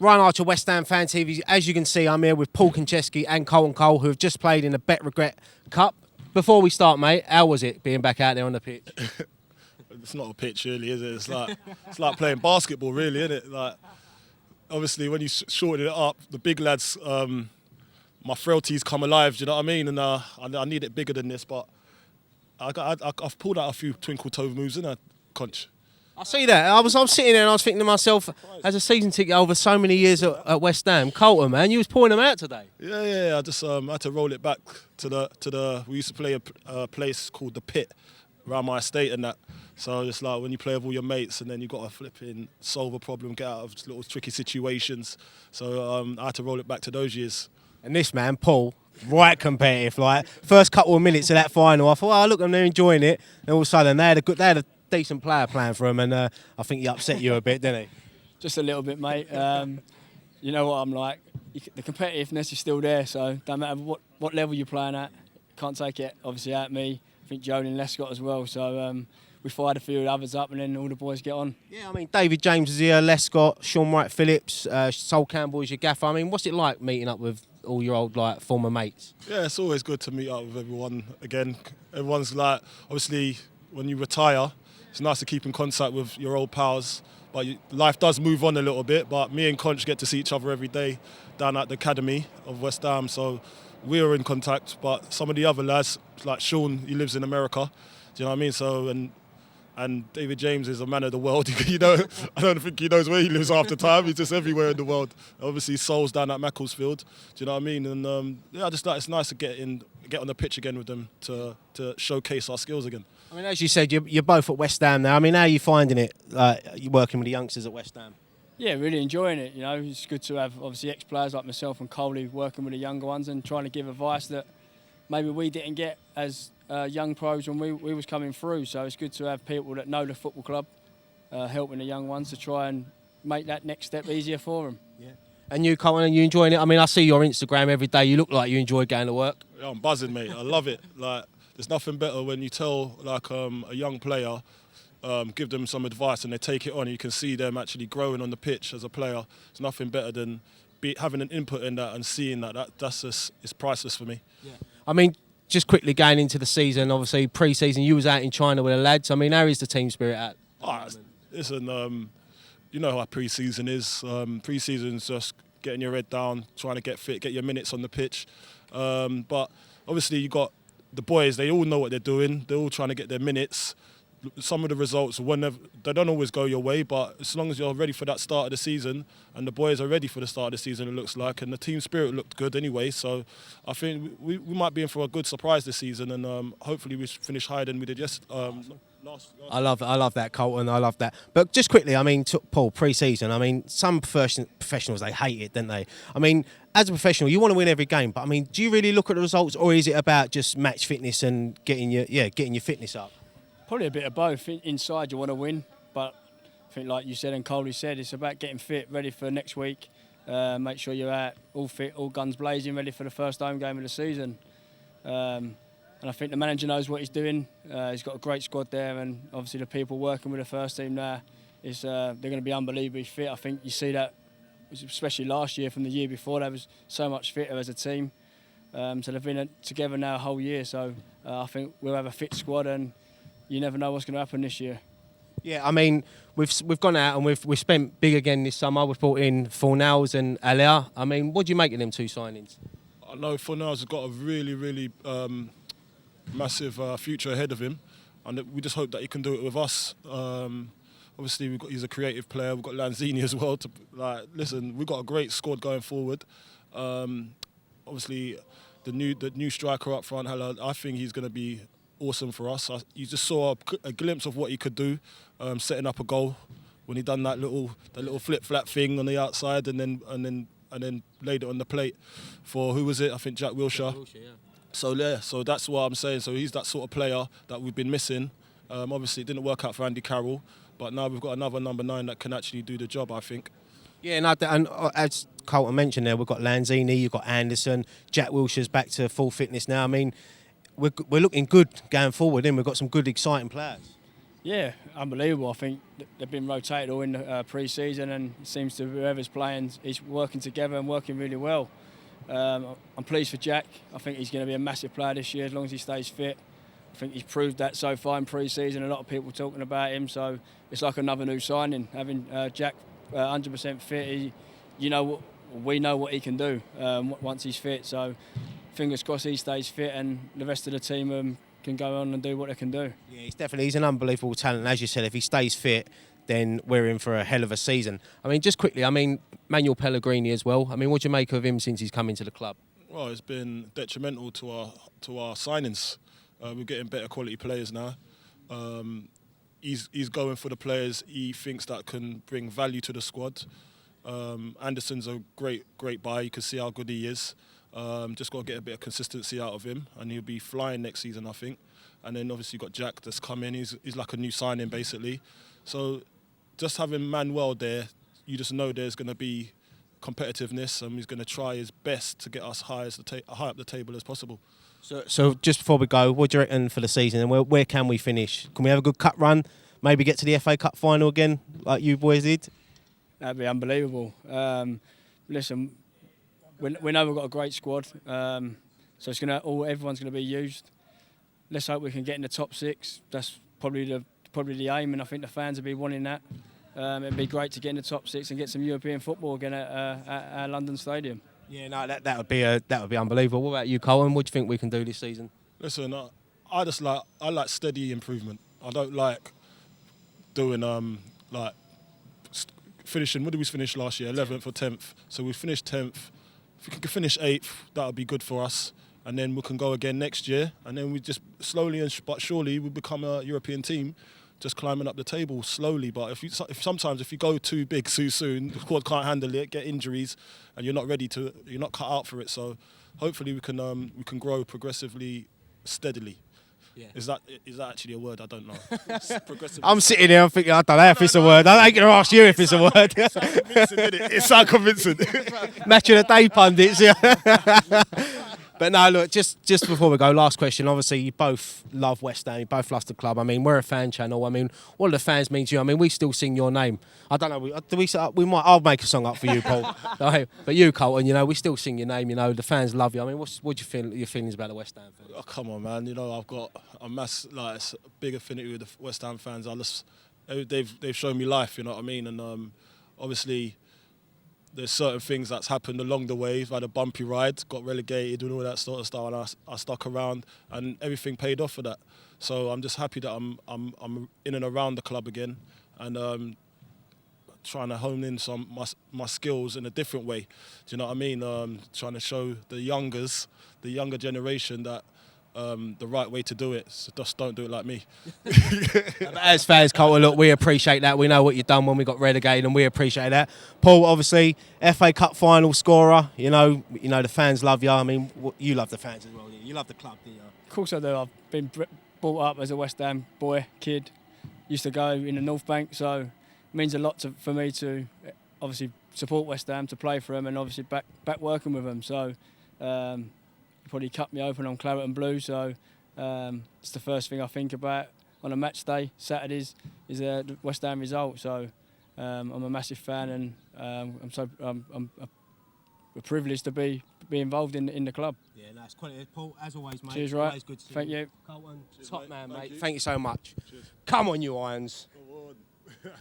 Ryan Archer, West Ham Fan TV. As you can see, I'm here with Paul Konchesky and Carlton Cole, who have just played in the Bet Regret Cup. Before we start, mate, how was it being back out there on the pitch? It's not a pitch, really, is it? It's like playing basketball, really, isn't it? Like, obviously, when you shorten it up, the big lads, my frailties come alive. Do you know what I mean? And I need it bigger than this, but I've pulled out a few twinkle toe moves, innit, Conch? I see that. I was sitting there and I was thinking to myself, as a season ticket over so many years at West Ham, Carlton, man, you was pouring them out today. Yeah. I just had to roll it back to the. We used to play a place called the Pit around my estate and that. So it's like when you play with all your mates and then you got to flip in, solve a problem, get out of little tricky situations. So I had to roll it back to those years. And this man, Paul, right competitive. Like first couple of minutes of that final, I thought, oh look, they're enjoying it. And all of a sudden, they had a decent player playing for him, and I think he upset you a bit, didn't he? Just a little bit, mate. You know what I'm like. The competitiveness is still there, so no matter what level you're playing at, can't take it obviously at me. I think Joan and Lescott as well. So we fired a few of the others up, and then all the boys get on. Yeah, I mean David James is here, Lescott, Sean Wright Phillips, Sol Campbell is your gaffer. I mean, what's it like meeting up with all your old former mates? Yeah, it's always good to meet up with everyone again. Everyone's like, obviously, when you retire, it's nice to keep in contact with your old pals, but life does move on a little bit. But me and Conch get to see each other every day down at the academy of West Ham, so we're in contact. But some of the other lads, like Sean, he lives in America. Do you know what I mean? So and David James is a man of the world. You know, I don't think he knows where he lives half the time. He's just everywhere in the world. Obviously, Sol's down at Macclesfield. Do you know what I mean? And I just like it's nice to get on the pitch again with them to showcase our skills again. I mean, as you said, you're both at West Ham now. I mean, how are you finding it, you working with the youngsters at West Ham? Yeah, really enjoying it. You know, it's good to have obviously ex-players like myself and Coley working with the younger ones and trying to give advice that maybe we didn't get as young pros when we was coming through. So it's good to have people that know the football club helping the young ones to try and make that next step easier for them. Yeah. And you, Colin, are you enjoying it? I mean, I see your Instagram every day. You look like you enjoy going to work. Yeah, I'm buzzing, mate. I love it. Like, there's nothing better when you tell like a young player, give them some advice and they take it on. You can see them actually growing on the pitch as a player. There's nothing better than having an input in that and seeing that's just, it's priceless for me. Yeah. I mean, just quickly going into the season, obviously pre-season, you was out in China with the lads. I mean, how is the team spirit at? Listen, you know how pre-season is. Pre-season's just getting your head down, trying to get fit, get your minutes on the pitch. But obviously you got the boys, they all know what they're doing. They're all trying to get their minutes. Some of the results, they don't always go your way, but as long as you're ready for that start of the season, and the boys are ready for the start of the season, it looks like, and the team spirit looked good anyway, so I think we might be in for a good surprise this season, and hopefully we finish higher than we did last. I love that, Colton. I love that. But just quickly, I mean, Paul, pre-season, I mean, some professionals, they hate it, don't they? I mean, as a professional, you want to win every game, but I mean, do you really look at the results, or is it about just match fitness and getting your fitness up? Probably a bit of both. Inside you want to win, but I think like you said and Coley said, it's about getting fit, ready for next week. Make sure you're out, all fit, all guns blazing, ready for the first home game of the season. And I think the manager knows what he's doing. He's got a great squad there, and obviously the people working with the first team now, they're going to be unbelievably fit. I think you see that, especially last year from the year before, they was so much fitter as a team. So they've been together now a whole year, so I think we'll have a fit squad, and you never know what's going to happen this year. Yeah, I mean, we've gone out and we've spent big again this summer. We've brought in Fornals and Alia. I mean, what do you make of them two signings? I know Fornals has got a really, really massive future ahead of him, and we just hope that he can do it with us. Obviously, he's a creative player. We've got Lanzini as well. Listen, we've got a great squad going forward. Obviously, the new striker up front, I think he's going to be awesome for us. You just saw a glimpse of what he could do, setting up a goal when he done that little flip-flap thing on the outside, and then laid it on the plate for, who was it? I think Jack Wilshere. Yeah. So that's what I'm saying. So he's that sort of player that we've been missing. Obviously, it didn't work out for Andy Carroll, but now we've got another number 9 that can actually do the job, I think. Yeah, and as Carlton mentioned there, we've got Lanzini, you've got Anderson, Jack Wilshere's back to full fitness now. I mean, we're looking good going forward, and we've got some good, exciting players. Yeah, unbelievable. I think they've been rotated all in the pre-season, and it seems to whoever's playing is working together and working really well. I'm pleased for Jack. I think he's going to be a massive player this year as long as he stays fit. I think he's proved that so far in pre-season. A lot of people talking about him, so it's like another new signing. Having Jack 100% fit, we know what he can do once he's fit. So fingers crossed he stays fit, and the rest of the team can go on and do what they can do. Yeah, he's an unbelievable talent. As you said, if he stays fit, then we're in for a hell of a season. I mean, just quickly, Manuel Pellegrini as well. I mean, what do you make of him since he's come into the club? Well, it's been detrimental to our signings. We're getting better quality players now. He's going for the players he thinks that can bring value to the squad. Anderson's a great buy. You can see how good he is. Just got to get a bit of consistency out of him, and he'll be flying next season, I think. And then obviously you've got Jack that's come in. He's like a new signing, basically. So just having Manuel there, you just know there's going to be competitiveness, and he's going to try his best to get us high up the table as possible. So just before we go, what do you reckon for the season, and where can we finish? Can we have a good cup run? Maybe get to the FA Cup final again, like you boys did? That'd be unbelievable. Listen, we know we've got a great squad, so it's everyone's going to be used. Let's hope we can get in the top 6. That's probably the aim, and I think the fans will be wanting that. It'd be great to get in the top 6 and get some European football again at our London Stadium. Yeah, no, that would be unbelievable. What about you, Colin? What do you think we can do this season? Listen, I like steady improvement. I don't like doing finishing. What did we finish last year? 11th or 10th. So we finished 10th. If we can finish 8th, that would be good for us. And then we can go again next year. And then we just slowly but surely we become a European team, just climbing up the table slowly. But sometimes if you go too big too soon, the squad can't handle it, get injuries, and you're not cut out for it. So hopefully we can grow progressively, steadily. Yeah. Is that actually a word? I don't know. I'm sitting here, I'm thinking, I don't know if it's a word. I ain't going to ask you if it's a word. It's so convincing. Match of the day pundits, yeah. But no, look, just before we go, last question. Obviously, you both love West Ham. You both love the club. I mean, we're a fan channel. I mean, what do the fans mean to you? I mean, we still sing your name. I don't know. We might. I'll make a song up for you, Paul. No, but you, Carlton. We still sing your name. The fans love you. I mean, what do you feel? Your feelings about the West Ham fans? Oh, come on, man. I've got a big affinity with the West Ham fans. They've shown me life. You know what I mean? And obviously, there's certain things that's happened along the way. I've had a bumpy ride, got relegated and all that sort of stuff, and I stuck around, and everything paid off for that. So I'm just happy that I'm in and around the club again, and trying to hone in my skills in a different way. Do you know what I mean? Trying to show the younger generation that the right way to do it. So just don't do it like me. As fans, Carlton, look, we appreciate that. We know what you've done when we got relegated, and we appreciate that. Paul, obviously, FA Cup final scorer. The fans love you. I mean, you love the fans as well. You love the club, do you? Of course I do. I've been brought up as a West Ham kid. Used to go in the North Bank, so it means a lot for me to obviously support West Ham, to play for them, and obviously back working with them. So. Probably cut me open on claret and blue, so it's the first thing I think about on a match day. Saturdays is the West Ham result, so I'm a massive fan, and I'm privileged to be involved in the club. Yeah, nice quality, Paul. As always, mate. Cheers, right? Always good to see Thank you. Carlton, Cheers, top man, mate. you. Thank you so much. Cheers. Come on, you Irons. Come on.